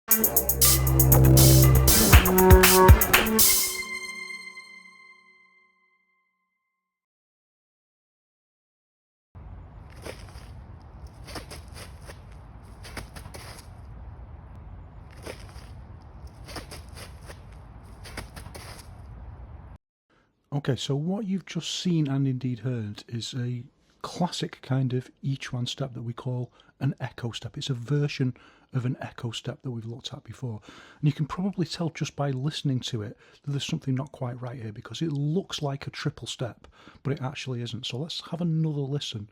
Okay, so what you've just seen and indeed heard is a classic kind of Yiquan step that we call an echo step. It's a version of an echo step that we've looked at before. And you can probably tell just by listening to it that there's something not quite right here, because it looks like a triple step, but it actually isn't. So let's have another listen.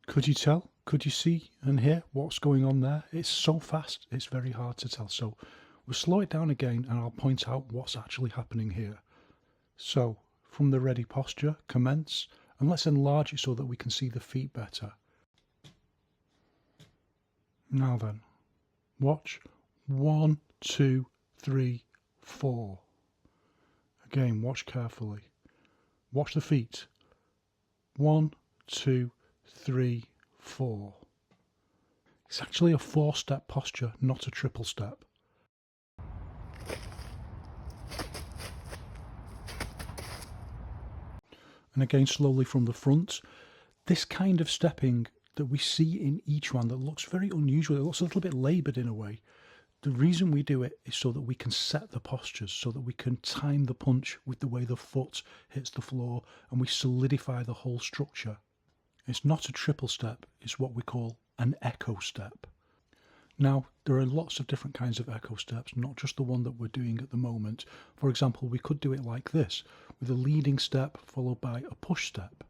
Could you tell? Could you see and hear what's going on there? It's so fast, it's very hard to tell. So we'll slow it down again and I'll point out what's actually happening here. So from the ready posture, commence, and let's enlarge it so that we can see the feet better. Now then, watch. 1, 2, 3, 4. Again, watch carefully. Watch the feet. 1, 2, 3, 4. It's actually a 4-step posture, not a triple step. And again, slowly from the front. This kind of stepping that we see in each one that looks very unusual, it looks a little bit laboured in a way. The reason we do it is so that we can set the postures, so that we can time the punch with the way the foot hits the floor, and we solidify the whole structure. It's not a triple step, it's what we call an echo step. Now, there are lots of different kinds of echo steps, not just the one that we're doing at the moment. For example, we could do it like this, with a leading step followed by a push step.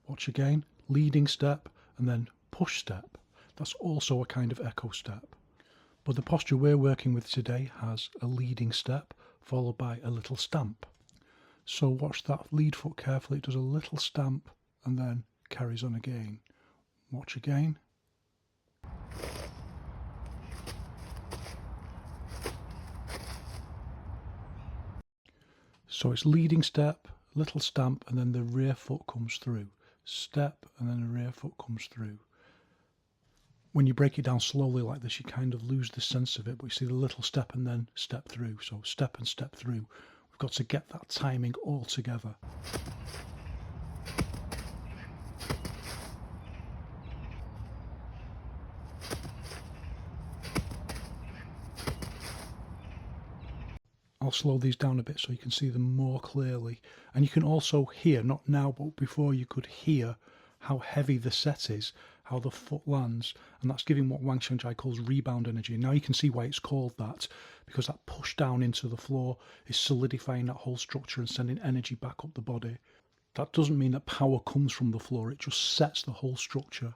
Watch again, leading step and then push step. That's also a kind of echo step. But the posture we're working with today has a leading step followed by a little stamp. So watch that lead foot carefully, it does a little stamp and then carries on again. Watch again. So it's leading step, little stamp, and then the rear foot comes through. Step, and then the rear foot comes through. When you break it down slowly like this, you kind of lose the sense of it, but you see the little step and then step through. So step and step through. We've got to get that timing all together. I'll slow these down a bit so you can see them more clearly. And you can also hear, not now, but before, you could hear how heavy the set is, how the foot lands, and that's giving what Wang Xiangjai calls rebound energy. And now you can see why it's called that, because that push down into the floor is solidifying that whole structure and sending energy back up the body. That doesn't mean that power comes from the floor, it just sets the whole structure.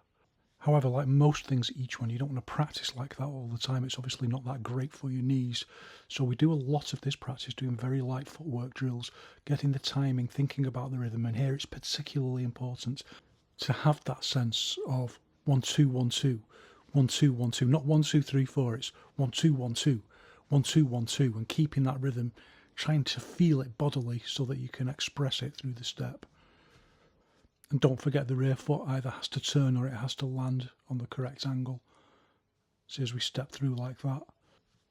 However, like most things, each one, you don't want to practice like that all the time. It's obviously not that great for your knees. So we do a lot of this practice, doing very light footwork drills, getting the timing, thinking about the rhythm. And here it's particularly important to have that sense of 1, 2, 1, 2, 1, 2, 1, 2, not 1, 2, 3, 4. It's 1, 2, 1, 2, 1, 2, 1, 2, and keeping that rhythm, trying to feel it bodily so that you can express it through the step. And don't forget the rear foot either has to turn or it has to land on the correct angle. See, as we step through like that.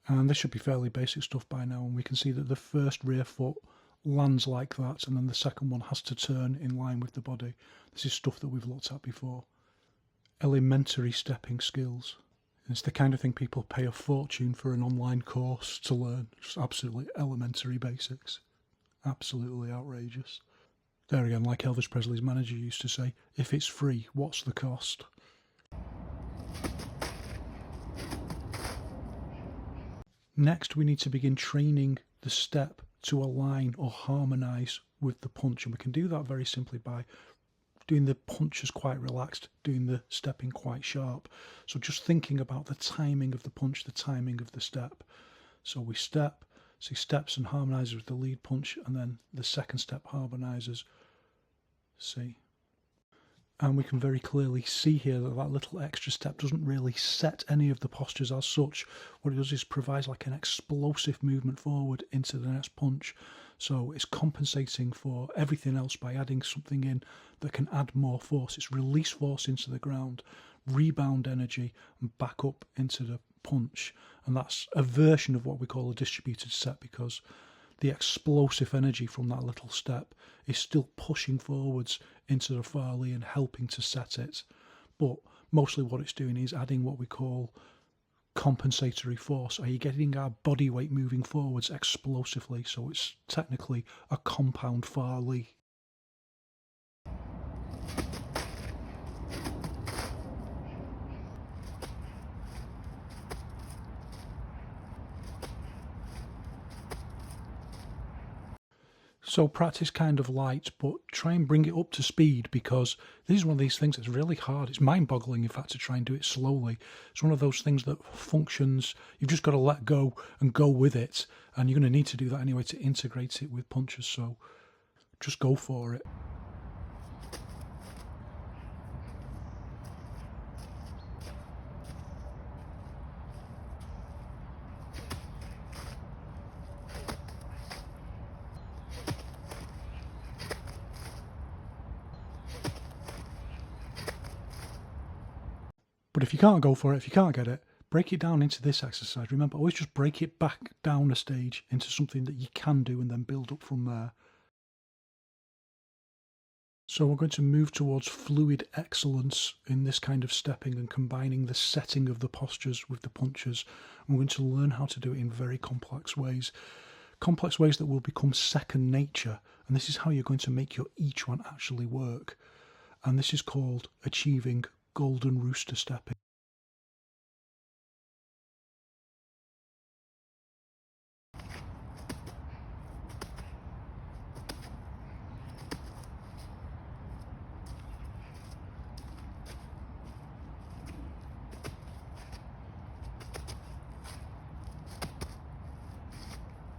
And this should be fairly basic stuff by now, and we can see that the first rear foot lands like that, and then the second one has to turn in line with the body. This is stuff that we've looked at before. Elementary stepping skills. It's the kind of thing people pay a fortune for an online course to learn. Just absolutely elementary basics. Absolutely outrageous. There again, like Elvis Presley's manager used to say, if it's free, what's the cost? Next, we need to begin training the step to align or harmonise with the punch. And we can do that very simply by doing the punches quite relaxed, doing the stepping quite sharp. So just thinking about the timing of the punch, the timing of the step. So we step, see steps and harmonises with the lead punch, and then the second step harmonises. See. And we can very clearly see here that that little extra step doesn't really set any of the postures as such. What it does is provides like an explosive movement forward into the next punch. So it's compensating for everything else by adding something in that can add more force. It's release force into the ground, rebound energy, and back up into the punch. And that's a version of what we call a distributed set, because the explosive energy from that little step is still pushing forwards into the Farley and helping to set it. But mostly what it's doing is adding what we call compensatory force. Are you getting our body weight moving forwards explosively? So it's technically a compound Farley. So practice kind of light, but try and bring it up to speed, because this is one of these things that's really hard. It's mind-boggling, in fact, to try and do it slowly. It's one of those things that functions. You've just got to let go and go with it, and you're going to need to do that anyway to integrate it with punches. So just go for it. But if you can't go for it, if you can't get it, break it down into this exercise. Remember, always just break it back down a stage into something that you can do and then build up from there. So we're going to move towards fluid excellence in this kind of stepping and combining the setting of the postures with the punches. And we're going to learn how to do it in very complex ways that will become second nature. And this is how you're going to make your each one actually work. And this is called achieving golden rooster stepping.